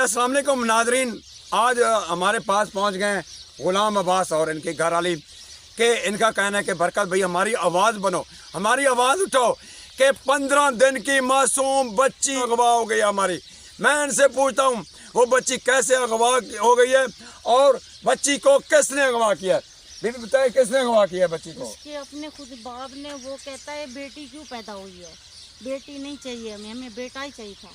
अस्सलाम वालेकुम नादरीन, आज हमारे पास पहुंच गए गुलाम अब्बास और इनके घर वाली के इनका कहना है कि बरकत भाई हमारी आवाज़ बनो, हमारी आवाज़ उठाओ कि 15 दिन की मासूम बच्ची अगवा हो गई हमारी। मैं इनसे पूछता हूँ वो बच्ची कैसे अगवा हो गई है और बच्ची को किसने अगवा किया है? बीबी बताए किसने अगवा किया है बच्ची को? उसके अपने खुद बाप ने। वो कहता है बेटी क्यों पैदा हुई है, बेटी नहीं चाहिए हमें बेटा ही चाहिए था।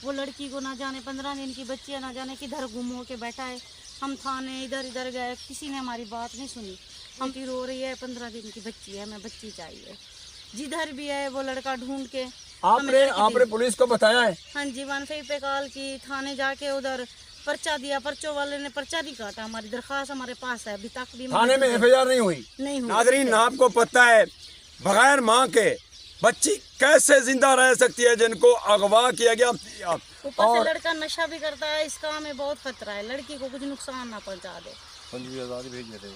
वो लड़की को ना जाने 15 दिन की बच्ची है, ना जाने किधर गुम हो के बैठा है। हम थाने इधर इधर गए, किसी ने हमारी बात नहीं सुनी। हम फिर रो रही है 15 दिन की बच्ची है, हमें बच्ची चाहिए। जिधर भी है वो लड़का ढूंढ के आपने पुलिस को बताया है? हाँ जी, 1 पे कॉल की, थाने जाके उधर पर्चा दिया। पर्चों वाले ने पर्चा नहीं काटा। हमारी दरखास्त हमारे पास है, अभी तक भी थाने में FIR नहीं हुई। नादरीन, आपको पता है बगैर माँ के बच्ची कैसे जिंदा रह सकती है जिनको अगवा किया गया। ऊपर से लड़का नशा भी करता है, इस काम में बहुत खतरा है, लड़की को कुछ नुकसान ना पहुंचा दे। 15,000 भेज देते।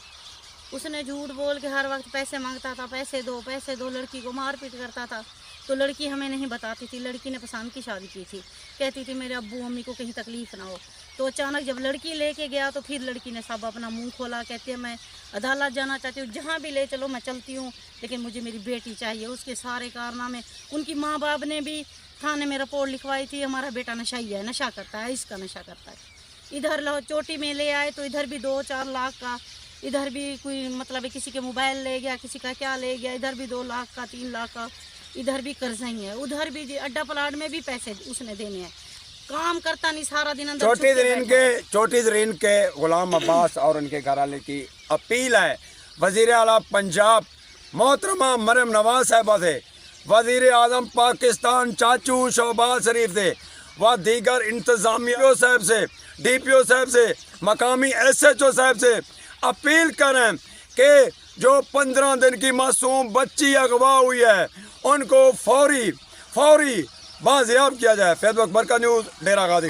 उसने झूठ बोल के हर वक्त पैसे मांगता था, पैसे दो, लड़की को मारपीट करता था। तो लड़की हमें नहीं बताती थी। लड़की ने पसंद की शादी की थी, कहती थी मेरे अब्बू अम्मी को कहीं तकलीफ ना हो। तो अचानक जब लड़की लेके गया तो फिर लड़की ने सब अपना मुंह खोला, कहती है मैं अदालत जाना चाहती हूँ, जहाँ भी ले चलो मैं चलती हूँ, लेकिन मुझे मेरी बेटी चाहिए। उसके सारे कारनामे, उनकी माँ बाप ने भी थाने में रिपोर्ट लिखवाई थी, हमारा बेटा नशाई है, नशा करता है, इसका नशा करता है। इधर चोटी में ले आए तो इधर भी 2-4 लाख का, इधर भी कोई मतलब किसी के मोबाइल ले गया, किसी का क्या ले गया, इधर भी 2 लाख का, 3 लाख का, इधर भी कर्जा ही है। उधर भी अड्डा प्लाट में भी पैसे उसने देने हैं। काम करता नहीं, सारा दिन अंदर। छोटी जरीन के गुलाम अब्बास और उनके घर वाले की अपील है वजीर आला पंजाब मोहतरमा मरियम नवाज साहिबा से, वजीर आजम पाकिस्तान चाचू शहबाज शरीफ से व दीगर इंतजामिया साहब से, DPO साहब से, मकामी SHO साहब से अपील करें कि जो 15 दिन की मासूम बच्ची अगवा हुई है उनको फौरी बाजियाब किया जाए। फैज़ बरकत न्यूज़, डेरा गाजी।